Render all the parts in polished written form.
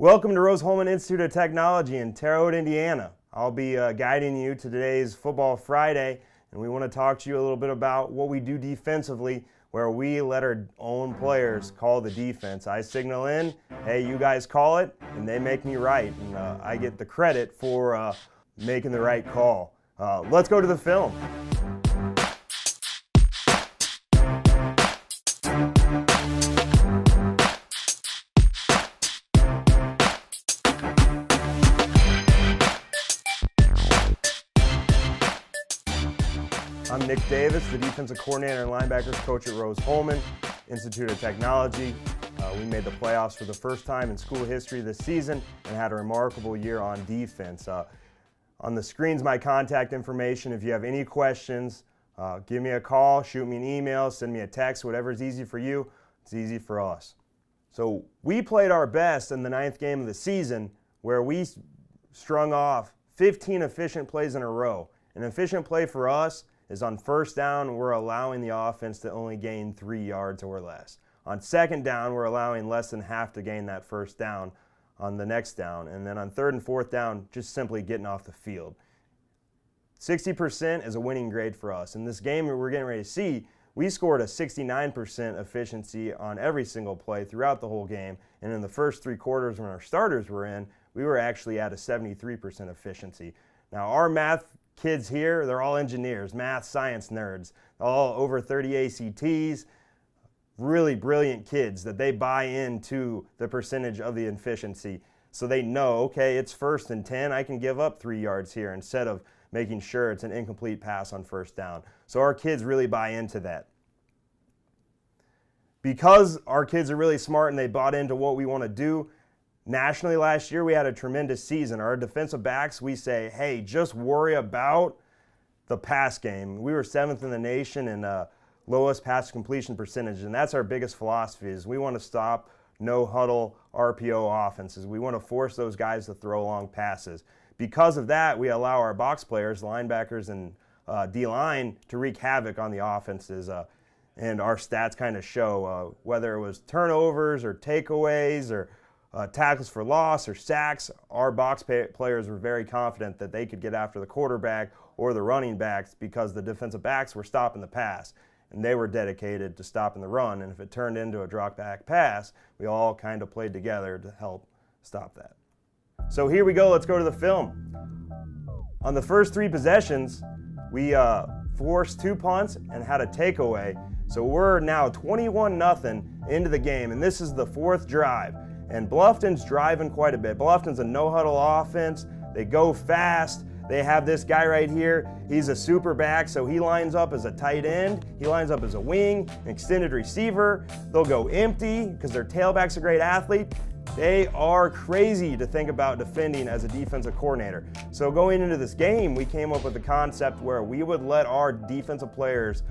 Welcome to Rose-Hulman Institute of Technology in Terre Haute, Indiana. I'll be guiding you to today's Football Friday, and we want to talk to you a little bit about what we do defensively, where we let our own players call the defense. I signal in, hey, you guys call it, and they make me right, and I get the credit for making the right call. Let's go to the film. I'm Nick Davis, the defensive coordinator and linebackers coach at Rose-Hulman Institute of Technology. We made the playoffs for the first time in school history this season and had a remarkable year on defense. On the screen's my contact information. If you have any questions, give me a call, shoot me an email, send me a text, whatever is easy for you, it's easy for us. So we played our best in the 9th game of the season, where we strung off 15 efficient plays in a row. An efficient play for us is on first down, we're allowing the offense to only gain 3 yards or less. On second down, we're allowing less than half to gain that first down on the next down. And then on third and fourth down, just simply getting off the field. 60% is a winning grade for us. In this game we're getting ready to see, we scored a 69% efficiency on every single play throughout the whole game. And in the first 3 quarters when our starters were in, we were actually at a 73% efficiency. Now our math kids here, they're all engineers, math, science nerds, all over 30 ACTs, really brilliant kids that they buy into the percentage of the efficiency. So they know, okay, it's 1st and 10, I can give up 3 yards here instead of making sure it's an incomplete pass on first down. So our kids really buy into that. Because our kids are really smart and they bought into what we want to do, nationally last year, we had a tremendous season. Our defensive backs, we say, hey, just worry about the pass game. We were 7th in the nation in lowest pass completion percentage, and that's our biggest philosophy is we want to stop no-huddle RPO offenses. We want to force those guys to throw long passes. Because of that, we allow our box players, linebackers and D-line, to wreak havoc on the offenses. And our stats kind of show whether it was turnovers or takeaways or tackles for loss or sacks, our box players were very confident that they could get after the quarterback or the running backs because the defensive backs were stopping the pass, and they were dedicated to stopping the run. And if it turned into a drop back pass, we all kind of played together to help stop that. So here we go, let's go to the film. On the first 3 possessions, we forced 2 punts and had a takeaway. So we're now 21-0 into the game, and this is the 4th drive. And Bluffton's driving quite a bit. Bluffton's a no-huddle offense. They go fast. They have this guy right here. He's a super back, so he lines up as a tight end. He lines up as a wing, an extended receiver. They'll go empty because their tailback's a great athlete. They are crazy to think about defending as a defensive coordinator. So going into this game, we came up with a concept where we would let our defensive players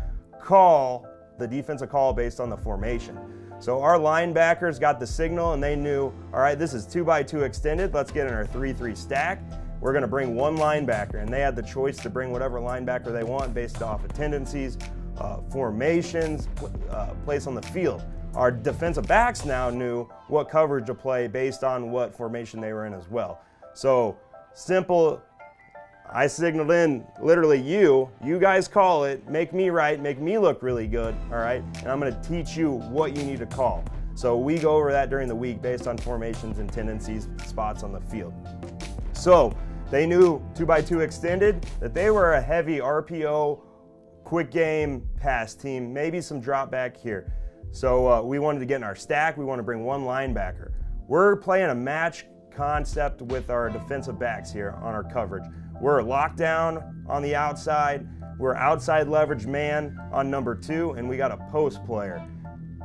call the defensive call based on the formation. So our linebackers got the signal and they knew, all right, this is 2x2 extended. Let's get in our 3-3 stack. We're going to bring 1 linebacker, and they had the choice to bring whatever linebacker they want based off of tendencies, formations, place on the field. Our defensive backs now knew what coverage to play based on what formation they were in as well. So simple. I signaled in literally you guys call it, make me right, make me look really good, all right? And I'm gonna teach you what you need to call. So we go over that during the week based on formations and tendencies, spots on the field. So they knew 2x2 extended, that they were a heavy RPO, quick game pass team, maybe some drop back here. So we wanted to get in our stack, we want to bring 1 linebacker. We're playing a match concept with our defensive backs here on our coverage. We're locked down on the outside, we're outside leverage man on number 2, and we got a post player.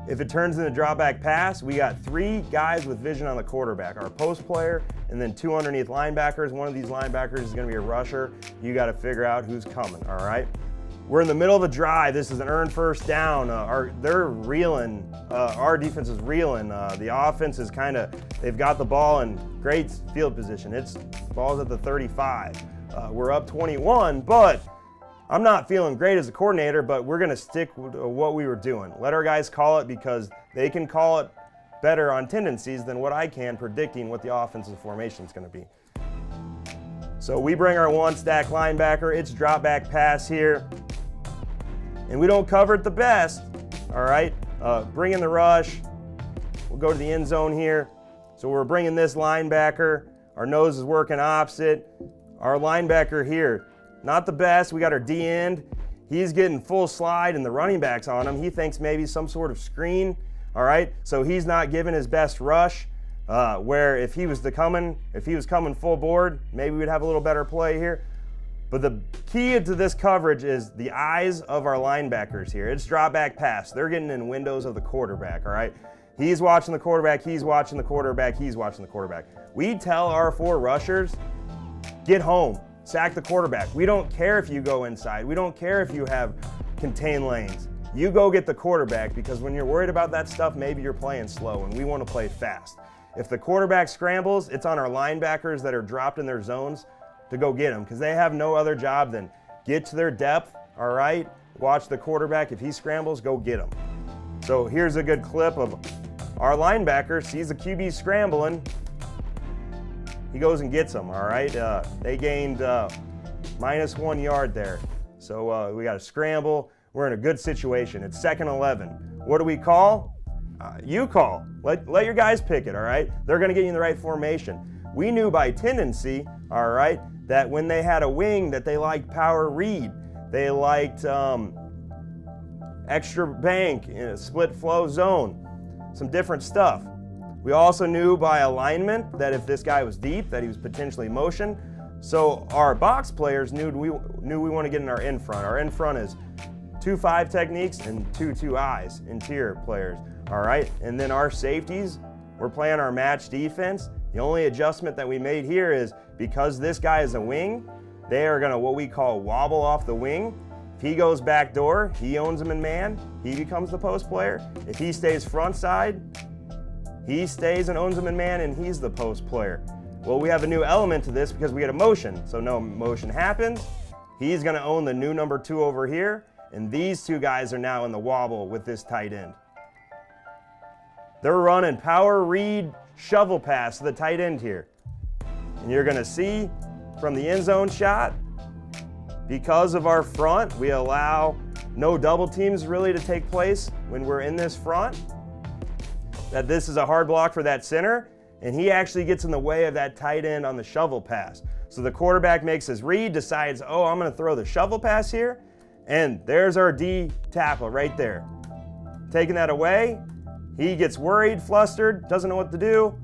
If it turns into a drop back pass, we got 3 guys with vision on the quarterback, our post player, and then 2 underneath linebackers. One of these linebackers is gonna be a rusher. You gotta figure out who's coming, all right? We're in the middle of a drive. This is an earned first down. They're reeling. Our defense is reeling. The offense is they've got the ball in great field position. Ball's at the 35. We're up 21, but I'm not feeling great as a coordinator, but we're going to stick with what we were doing. Let our guys call it because they can call it better on tendencies than what I can predicting what the offensive formation is going to be. So we bring our one stack linebacker. It's drop back pass here. And we don't cover it the best, all right? Bring in the rush. We'll go to the end zone here. So we're bringing this linebacker. Our nose is working opposite. Our linebacker here, not the best. We got our D end. He's getting full slide and the running back's on him. He thinks maybe some sort of screen, all right? So he's not giving his best rush, where if he was coming full board, maybe we'd have a little better play here. But the key to this coverage is the eyes of our linebackers here. It's drop back pass. They're getting in windows of the quarterback, all right? He's watching the quarterback, he's watching the quarterback, he's watching the quarterback. We tell our 4 rushers, get home, sack the quarterback. We don't care if you go inside. We don't care if you have contained lanes. You go get the quarterback, because when you're worried about that stuff, maybe you're playing slow and we want to play fast. If the quarterback scrambles, it's on our linebackers that are dropped in their zones to go get them, because they have no other job than get to their depth, all right? Watch the quarterback. If he scrambles, go get him. So here's a good clip of our linebacker sees the QB scrambling. He goes and gets him, all right? They gained -1 yard there. So we got a scramble. We're in a good situation. It's 2nd 11. What do we call? You call. Let your guys pick it, all right? They're going to get you in the right formation. We knew by tendency, all right, that when they had a wing that they liked power read. They liked extra bank in a split flow zone, some different stuff. We also knew by alignment that if this guy was deep, that he was potentially motion. So our box players knew we want to get in our in front. Our in front is 2-5 techniques and 2-2 eyes, interior players, all right? And then our safeties, we're playing our match defense. The only adjustment that we made here is because this guy is a wing, they are gonna what we call wobble off the wing. If he goes back door, he owns him in man, he becomes the post player. If he stays front side, he stays and owns him in man and he's the post player. Well, we have a new element to this because we get a motion. So no motion happens. He's gonna own the new number 2 over here, and these 2 guys are now in the wobble with this tight end. They're running power read shovel pass to the tight end here. And you're gonna see from the end zone shot, because of our front, we allow no double teams really to take place when we're in this front, that this is a hard block for that center, and he actually gets in the way of that tight end on the shovel pass. So the quarterback makes his read, decides, oh, I'm gonna throw the shovel pass here, and there's our D tackle right there. Taking that away, he gets worried, flustered, doesn't know what to do,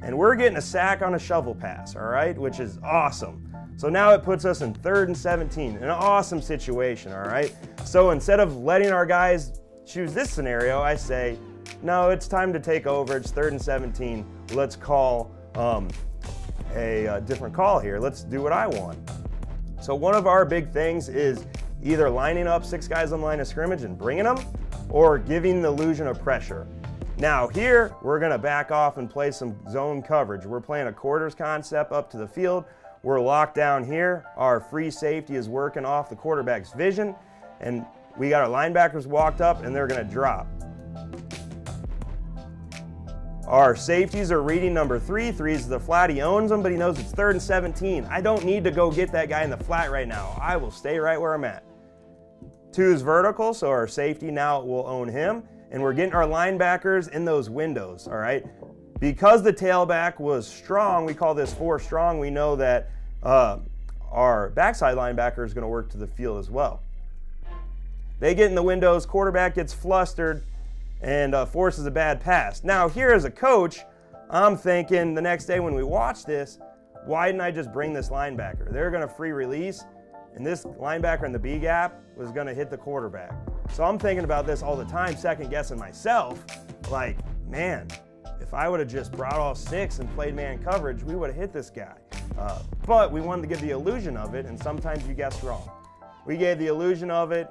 and we're getting a sack on a shovel pass, all right, which is awesome. So now it puts us in 3rd and 17, an awesome situation, all right? So instead of letting our guys choose this scenario, I say, no, it's time to take over. It's 3rd and 17. Let's call a different call here. Let's do what I want. So one of our big things is either lining up 6 guys on the line of scrimmage and bringing them, or giving the illusion of pressure. Now here, we're gonna back off and play some zone coverage. We're playing a quarters concept up to the field. We're locked down here. Our free safety is working off the quarterback's vision, and we got our linebackers walked up and they're gonna drop. Our safeties are reading number 3. 3 is the flat. He owns them, but he knows it's 3rd and 17. I don't need to go get that guy in the flat right now. I will stay right where I'm at. 2 is vertical, so our safety now will own him, and we're getting our linebackers in those windows, all right? Because the tailback was strong, we call this 4 strong, we know that our backside linebacker is gonna work to the field as well. They get in the windows, quarterback gets flustered, and forces a bad pass. Now here as a coach, I'm thinking the next day when we watch this, why didn't I just bring this linebacker? They're gonna free release, and this linebacker in the B gap was gonna hit the quarterback. So I'm thinking about this all the time, second guessing myself, like, man, if I would have just brought all 6 and played man coverage, we would have hit this guy. But we wanted to give the illusion of it, and sometimes you guessed wrong. We gave the illusion of it.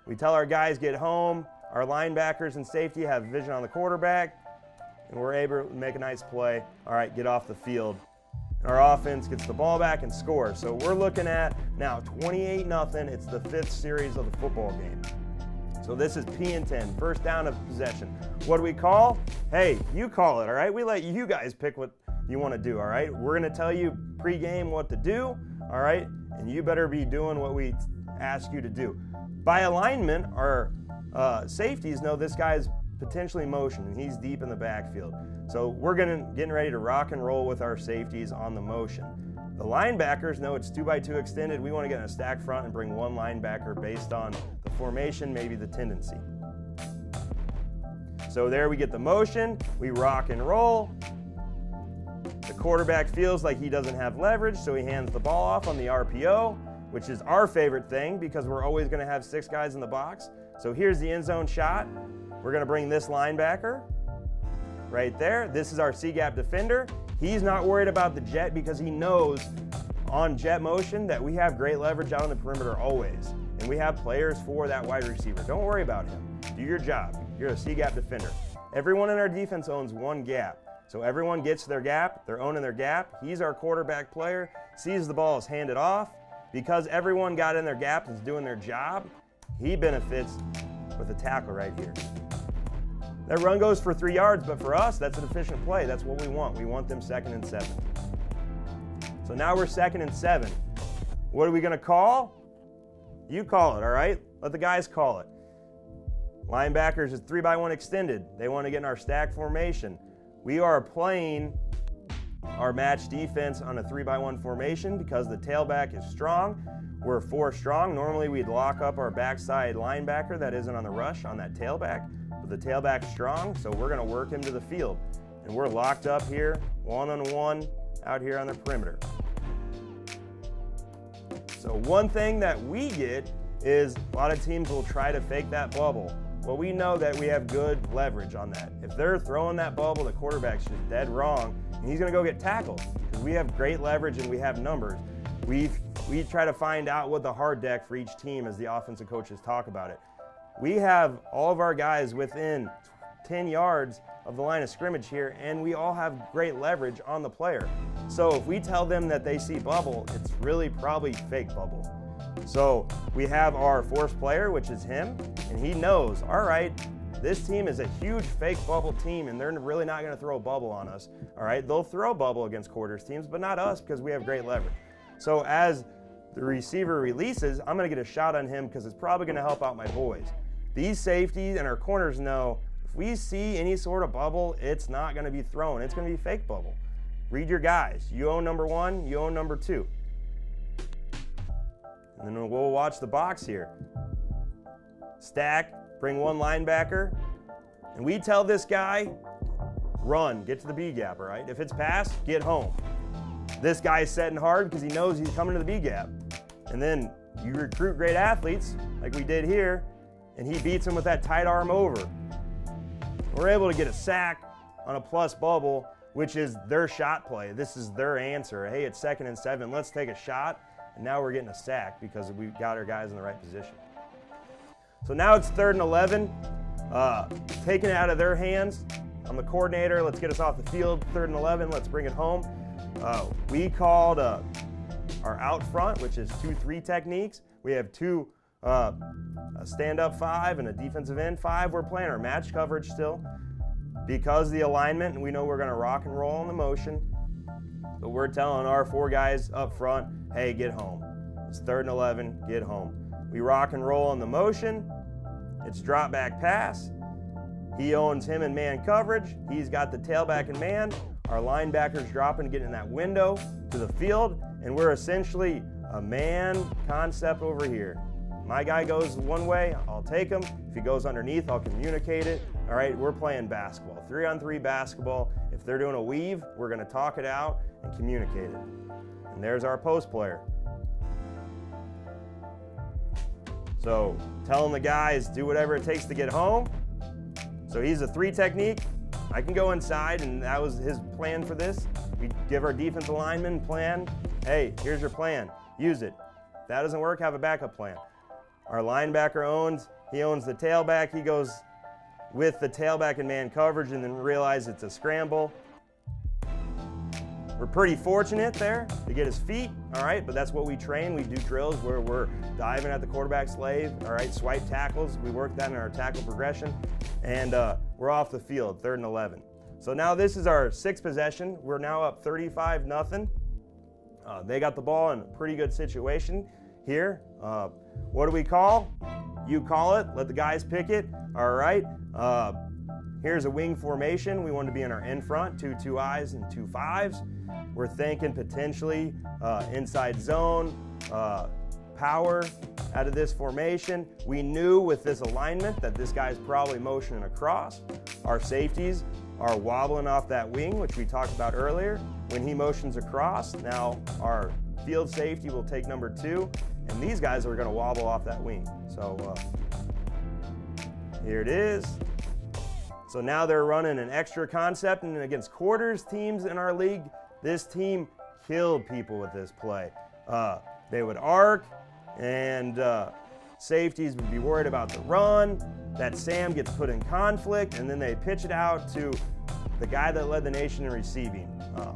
We tell our guys get home. Our linebackers and safety have vision on the quarterback, and we're able to make a nice play. All right, get off the field. And our offense gets the ball back and scores. So we're looking at now 28-0. It's the 5th series of the football game. So this is P and 10, first down of possession. What do we call? Hey, you call it, all right? We let you guys pick what you want to do, all right? We're going to tell you pregame what to do, all right? And you better be doing what we ask you to do. By alignment, our safeties know this guy's potentially motion, and he's deep in the backfield. So we're getting ready to rock and roll with our safeties on the motion. The linebackers know it's 2x2 extended. We want to get in a stack front and bring one linebacker based on the formation, maybe the tendency. So there we get the motion, we rock and roll. The quarterback feels like he doesn't have leverage, so he hands the ball off on the RPO, which is our favorite thing because we're always going to have 6 guys in the box. So here's the end zone shot. We're going to bring this linebacker right there. This is our C-gap defender. He's not worried about the jet because he knows on jet motion that we have great leverage out on the perimeter always. And we have players for that wide receiver. Don't worry about him. Do your job. You're a C-gap defender. Everyone in our defense owns one gap. So everyone gets their gap. They're owning their gap. He's our quarterback player. Sees the ball is handed off. Because everyone got in their gap and is doing their job, he benefits with a tackle right here. That run goes for 3 yards, but for us, that's an efficient play. That's what we want. We want them 2nd and 7. So now we're 2nd and 7. What are we going to call? You call it, all right? Let the guys call it. Linebackers is 3x1 extended. They want to get in our stack formation. We are playing our match defense on a 3x1 formation because the tailback is strong. We're 4 strong. Normally we'd lock up our backside linebacker that isn't on the rush on that tailback. The tailback's strong, so we're going to work him to the field. And we're locked up here, one-on-one, out here on the perimeter. So one thing that we get is a lot of teams will try to fake that bubble. Well, we know that we have good leverage on that. If they're throwing that bubble, the quarterback's just dead wrong, and he's going to go get tackled because we have great leverage and we have numbers. We try to find out what the hard deck for each team as the offensive coaches talk about it. We have all of our guys within 10 yards of the line of scrimmage here, and we all have great leverage on the player. So if we tell them that they see bubble, it's really probably fake bubble. So we have our force player, which is him, and he knows, all right, this team is a huge fake bubble team, and they're really not going to throw a bubble on us. All right, they'll throw bubble against quarters teams, but not us because we have great leverage. So as the receiver releases, I'm going to get a shot on him because it's probably going to help out my boys. These safeties and our corners know if we see any sort of bubble, it's not going to be thrown. It's going to be fake bubble. Read your guys. You own number 1, you own number 2. And then we'll watch the box here. Stack, bring one linebacker, and we tell this guy, run, get to the B gap, all right? If it's pass, get home. This guy's setting hard because he knows he's coming to the B gap. And then you recruit great athletes, like we did here, and he beats him with that tight arm over. We're able to get a sack on a plus bubble, which is their shot play. This is their answer. Hey, it's 2nd and 7. Let's take a shot. And now we're getting a sack because we got our guys in the right position. So now it's 3rd and 11. Taking it out of their hands. I'm the coordinator. Let's get us off the field. 3rd and 11. Let's bring it home. We called our out front, which is 2-3 techniques. We have 2 a stand-up 5 and a defensive end 5. We're playing our match coverage still because of the alignment, and we know we're going to rock and roll on the motion. But we're telling our 4 guys up front, hey, get home. It's 3rd and 11, get home. We rock and roll on the motion. It's drop back pass. He owns him in man coverage. He's got the tailback in man. Our linebackers dropping to get in that window to the field, and we're essentially a man concept over here. My guy goes one way, I'll take him. If he goes underneath, I'll communicate it. All right, we're playing basketball, 3-on-3 basketball. If they're doing a weave, we're gonna talk it out and communicate it. And there's our post player. So telling the guys, do whatever it takes to get home. So he's a 3 technique. I can go inside, and that was his plan for this. We give our defensive lineman plan. Hey, here's your plan, use it. If that doesn't work, have a backup plan. Our linebacker owns the tailback. He goes with the tailback in man coverage and then realize it's a scramble. We're pretty fortunate there to get his feet, all right, but that's what we train. We do drills where we're diving at the quarterback's leg, all right, swipe tackles. We work that in our tackle progression, and we're off the field, 3rd and 11. So now this is our 6th possession. We're now up 35-0. They got the ball in a pretty good situation here. What do we call? You call it. Let the guys pick it. All right. Here's a wing formation. We want to be in our in front, 2 eyes and 2 5s. We're thinking potentially inside zone, power out of this formation. We knew with this alignment that this guy's probably motioning across. Our safeties are wobbling off that wing, which we talked about earlier. When he motions across, now our field safety will take number 2, and these guys are going to wobble off that wing. So here it is. So now they're running an extra concept, and against quarters teams in our league, this team killed people with this play. They would arc, and safeties would be worried about the run. That Sam gets put in conflict, and then they pitch it out to the guy that led the nation in receiving.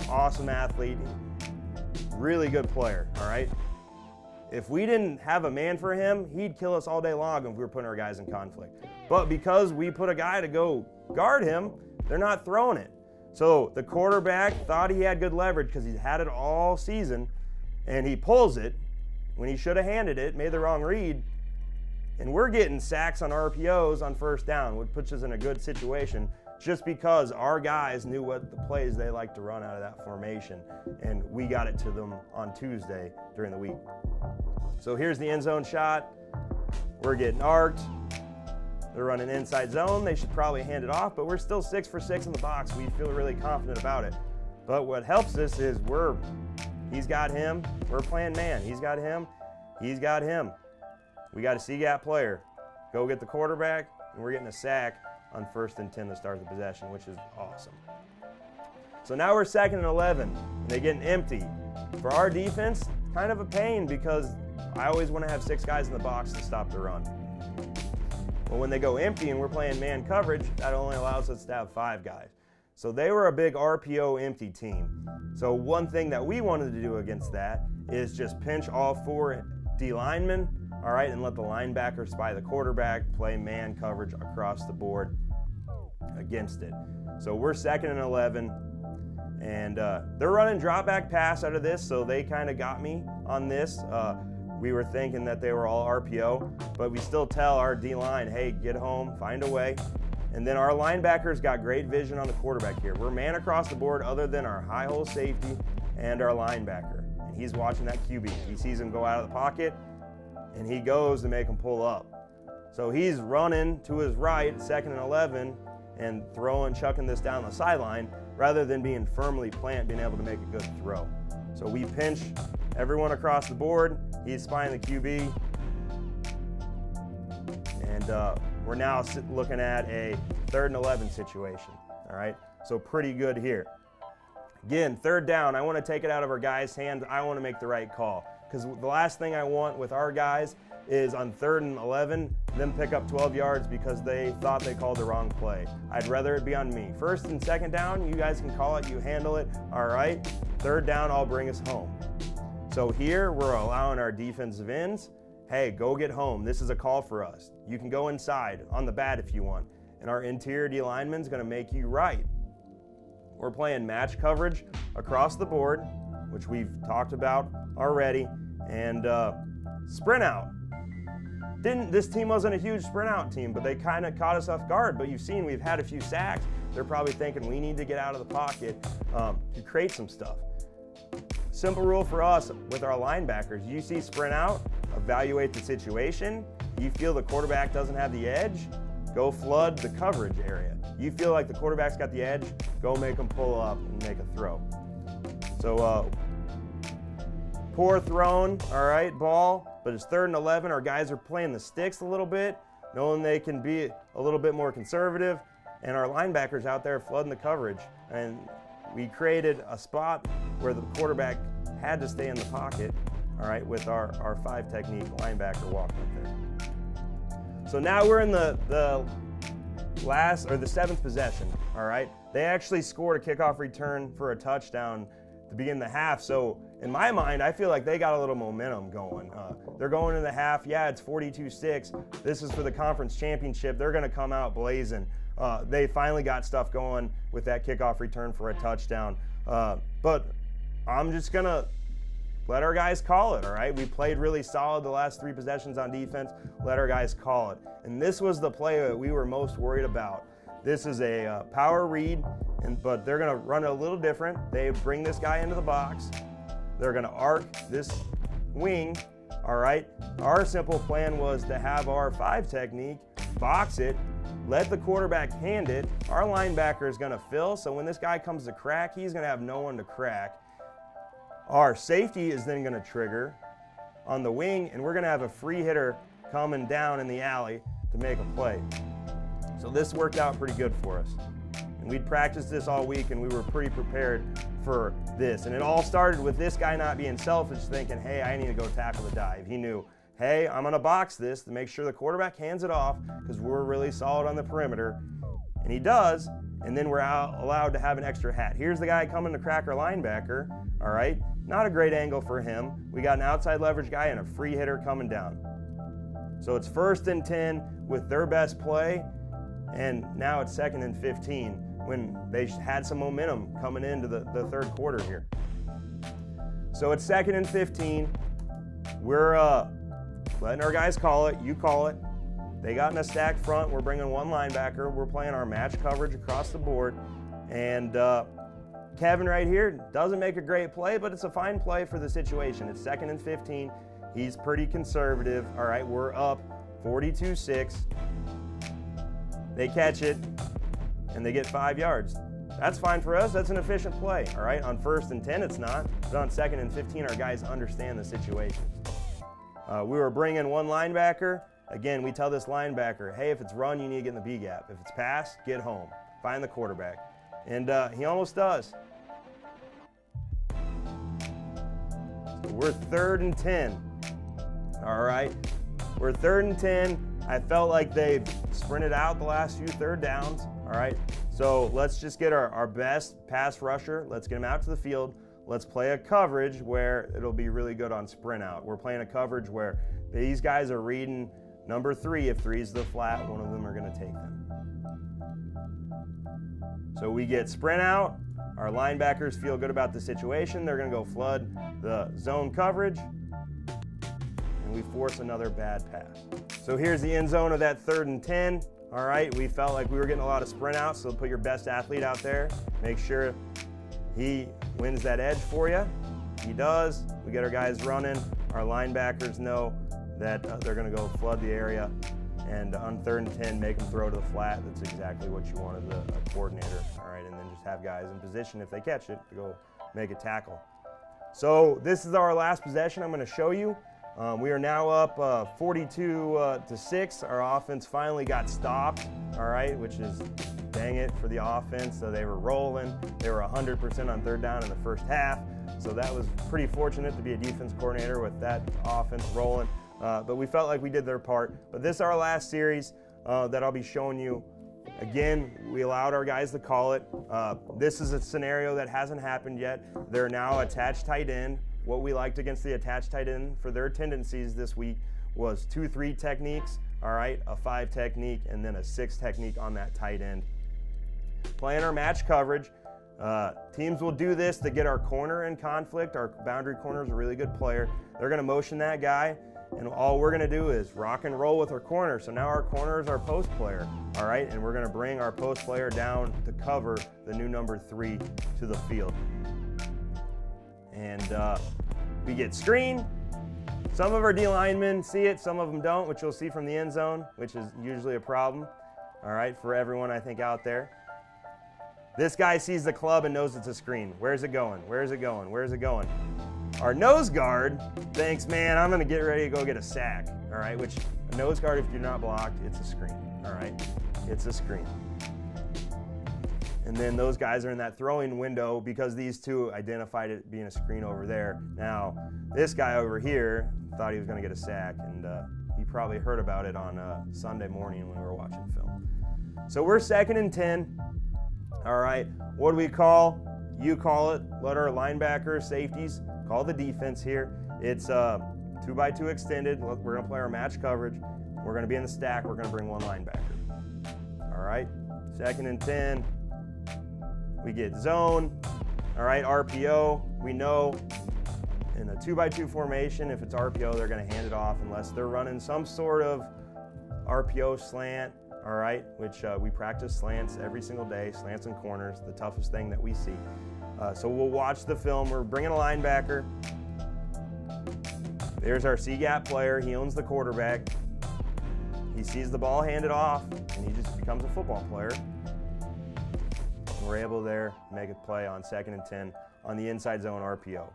Awesome athlete, really good player, all right? If we didn't have a man for him, he'd kill us all day long if we were putting our guys in conflict. But because we put a guy to go guard him, they're not throwing it. So the quarterback thought he had good leverage because he's had it all season, and he pulls it when he should have handed it, made the wrong read, and we're getting sacks on RPOs on 1st down, which puts us in a good situation just because our guys knew what the plays they like to run out of that formation, and we got it to them on Tuesday during the week. So here's the end zone shot. We're getting arced. They're running inside zone. They should probably hand it off, but we're still 6 for 6 in the box. We feel really confident about it. But what helps us is he's got him. We're playing man. He's got him. He's got him. We got a C-gap player. Go get the quarterback, and we're getting a sack on 1st and 10 to start the possession, which is awesome. So now we're 2nd and 11, and they're getting empty. For our defense, kind of a pain because I always want to have 6 guys in the box to stop the run. Well, when they go empty and we're playing man coverage, that only allows us to have 5 guys. So they were a big RPO empty team. So one thing that we wanted to do against that is just pinch all 4 D linemen, all right, and let the linebacker spy the quarterback, play man coverage across the board against it. So we're 2nd and 11, and they're running drop back pass out of this, so they kind of got me on this. We were thinking that they were all RPO, but we still tell our D-line, hey, get home, find a way. And then our linebackers got great vision on the quarterback here. We're man across the board other than our high hole safety and our linebacker. And he's watching that QB. He sees him go out of the pocket, and he goes to make him pull up. So he's running to his right, 2nd and 11, and chucking this down the sideline rather than being firmly planted, being able to make a good throw. So we pinch everyone across the board. He's spying the QB. And we're now looking at a 3rd and 11 situation, all right? So pretty good here. Again, 3rd down, I want to take it out of our guys' hands. I want to make the right call because the last thing I want with our guys is on 3rd and 11, them pick up 12 yards because they thought they called the wrong play. I'd rather it be on me. 1st and 2nd down, you guys can call it, you handle it, all right? 3rd down, I'll bring us home. So here, we're allowing our defensive ends, hey, go get home. This is a call for us. You can go inside on the bat if you want. And our interior D lineman's gonna make you right. We're playing match coverage across the board, which we've talked about already, and sprint out. This team wasn't a huge sprint out team, but they kind of caught us off guard. But you've seen we've had a few sacks. They're probably thinking we need to get out of the pocket to create some stuff. Simple rule for us with our linebackers, you see sprint out, evaluate the situation. You feel the quarterback doesn't have the edge, go flood the coverage area. You feel like the quarterback's got the edge, go make them pull up and make a throw. So poor thrown, all right, ball, but it's 3rd and 11. Our guys are playing the sticks a little bit, knowing they can be a little bit more conservative, and our linebackers out there flooding the coverage. And we created a spot where the quarterback had to stay in the pocket, all right, with our 5 technique linebacker walking up there. So now we're in the 7th possession, all right? They actually scored a kickoff return for a touchdown to begin the half. So in my mind, I feel like they got a little momentum going. They're going in the half. Yeah, it's 42-6. This is for the conference championship. They're going to come out blazing. They finally got stuff going with that kickoff return for a touchdown. But I'm just going to let our guys call it, all right? We played really solid the last 3 possessions on defense. Let our guys call it. And this was the play that we were most worried about. This is a power read, but they're going to run it a little different. They bring this guy into the box. They're going to arc this wing, all right? Our simple plan was to have our 5 technique, box it, let the quarterback hand it. Our linebacker is going to fill, so when this guy comes to crack, he's going to have no one to crack. Our safety is then going to trigger on the wing, and we're going to have a free hitter coming down in the alley to make a play. So this worked out pretty good for us. And we'd practiced this all week, and we were pretty prepared for this. And it all started with this guy not being selfish, thinking, hey, I need to go tackle the dive. He knew, hey, I'm going to box this to make sure the quarterback hands it off because we're really solid on the perimeter. And he does, and then we're allowed to have an extra hat. Here's the guy coming to crack our linebacker, all right? Not a great angle for him. We got an outside leverage guy and a free hitter coming down. So it's 1st and 10 with their best play, and now it's 2nd and 15 when they had some momentum coming into the 3rd quarter here. So it's 2nd and 15. We're letting our guys call it. You call it. They got in a stacked front. We're bringing 1 linebacker. We're playing our match coverage across the board. And Kevin right here doesn't make a great play, but it's a fine play for the situation. It's 2nd and 15. He's pretty conservative. All right, we're up 42-6. They catch it, and they get 5 yards. That's fine for us. That's an efficient play. All right, on 1st and 10, it's not. But on 2nd and 15, our guys understand the situation. We were bringing 1 linebacker. Again, we tell this linebacker, hey, if it's run, you need to get in the B gap. If it's pass, get home. Find the quarterback. And he almost does. So we're 3rd and 10. All right, we're 3rd and 10. I felt like they sprinted out the last few 3rd downs. All right, so let's just get our best pass rusher. Let's get him out to the field. Let's play a coverage where it'll be really good on sprint out. We're playing a coverage where these guys are reading number 3. If 3 is the flat, one of them are going to take them. So we get sprint out. Our linebackers feel good about the situation. They're going to go flood the zone coverage. And we force another bad pass. So here's the end zone of that 3rd and 10. All right, we felt like we were getting a lot of sprint out, so put your best athlete out there. Make sure he wins that edge for you. He does. We get our guys running. Our linebackers know that they're going to go flood the area. And on 3rd and 10, make them throw to the flat. That's exactly what you want as a coordinator. All right, and then just have guys in position, if they catch it, to go make a tackle. So this is our last possession I'm going to show you. We are now up 42-6. Our offense finally got stopped, all right, which is dang it for the offense. So they were rolling. They were 100% on 3rd down in the first half. So that was pretty fortunate to be a defense coordinator with that offense rolling. But we felt like we did their part. But this is our last series that I'll be showing you. Again, we allowed our guys to call it. This is a scenario that hasn't happened yet. They're now attached tight end. What we liked against the attached tight end for their tendencies this week was 2-3 techniques, all right, a 5 technique, and then a 6 technique on that tight end. Playing our match coverage. Teams will do this to get our corner in conflict. Our boundary corner is a really good player. They're going to motion that guy, and all we're going to do is rock and roll with our corner. So now our corner is our post player, all right, and we're going to bring our post player down to cover the new number 3 to the field. And we get screen. Some of our D linemen see it, some of them don't, which you'll see from the end zone, which is usually a problem, all right, for everyone I think out there. This guy sees the club and knows it's a screen. Where's it going? Where's it going? Where's it going? Our nose guard thinks, man, I'm going to get ready to go get a sack, all right, which a nose guard, if you're not blocked, it's a screen, all right? It's a screen. And then those guys are in that throwing window because these two identified it being a screen over there. Now, this guy over here thought he was going to get a sack, and he probably heard about it on Sunday morning when we were watching film. So we're 2nd and 10. All right, what do we call? you call it. Let our linebacker, safeties call the defense here. It's 2x2 extended. We're going to play our match coverage. We're going to be in the stack. We're going to bring one linebacker. All right, 2nd and 10. We get zone. All right, RPO. We know in a 2x2 formation, if it's RPO, they're going to hand it off unless they're running some sort of RPO slant. All right, which we practice slants every single day, slants and corners, the toughest thing that we see. So we'll watch the film. We're bringing a linebacker. There's our C-gap player. He owns the quarterback. He sees the ball handed off, and he just becomes a football player. And we're able there to make a play on 2nd and 10 on the inside zone RPO.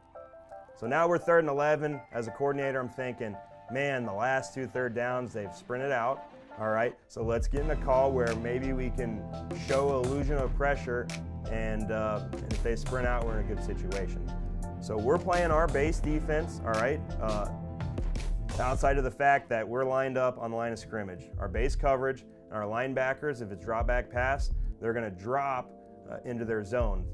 So now we're 3rd and 11. As a coordinator, I'm thinking, man, the last 2 third downs, they've sprinted out. All right, so let's get in a call where maybe we can show illusion of pressure, and if they sprint out, we're in a good situation. So we're playing our base defense, all right, outside of the fact that we're lined up on the line of scrimmage. Our base coverage and our linebackers, if it's drop back pass, they're going to drop into their zone.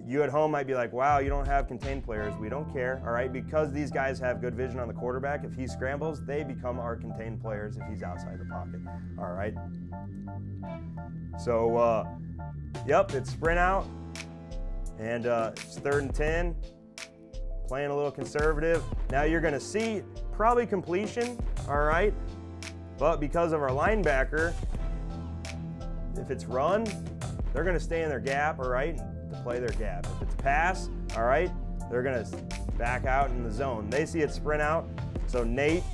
You at home might be like, wow, you don't have contained players. We don't care, all right? Because these guys have good vision on the quarterback, if he scrambles, they become our contained players if he's outside the pocket, all right? So, yep, it's sprint out, and it's 3rd and 10, playing a little conservative. Now you're going to see probably completion, all right? But because of our linebacker, if it's run, they're going to stay in their gap, all right? To play their gap. If it's pass, all right, they're going to back out in the zone. They see it sprint out. So Nate,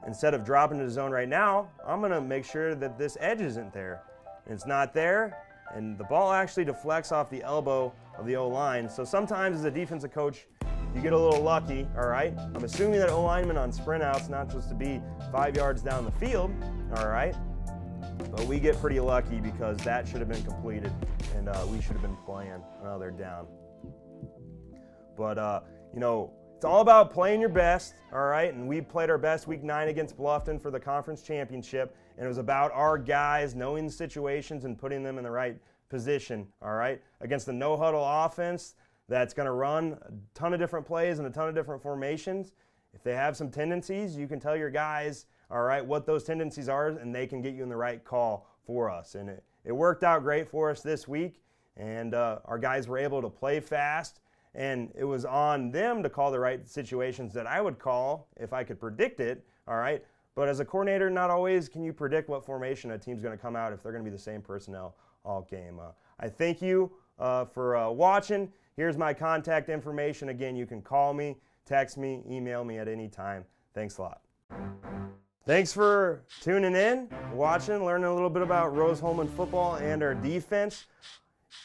instead of dropping to the zone right now, I'm going to make sure that this edge isn't there. And it's not there, and the ball actually deflects off the elbow of the O-line. So sometimes as a defensive coach, you get a little lucky, all right? I'm assuming that O-lineman on sprint outs not supposed to be 5 yards down the field, all right? But we get pretty lucky because that should have been completed, and we should have been playing another down. But, you know, it's all about playing your best, all right? And we played our best week 9 against Bluffton for the conference championship, and it was about our guys knowing the situations and putting them in the right position, all right? Against the no-huddle offense that's going to run a ton of different plays and a ton of different formations. If they have some tendencies, you can tell your guys, all right, what those tendencies are, and they can get you in the right call for us. And it worked out great for us this week, and our guys were able to play fast, and it was on them to call the right situations that I would call if I could predict it, all right? But as a coordinator, not always can you predict what formation a team's going to come out if they're going to be the same personnel all game. I thank you for watching. Here's my contact information. Again, you can call me, text me, email me at any time. Thanks a lot. Thanks for tuning in, watching, learning a little bit about Rose-Hulman football and our defense.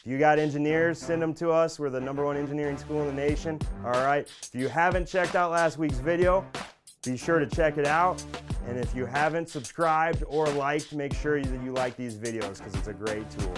If you got engineers, send them to us. We're the #1 engineering school in the nation. All right. If you haven't checked out last week's video, be sure to check it out. And if you haven't subscribed or liked, make sure that you like these videos because it's a great tool.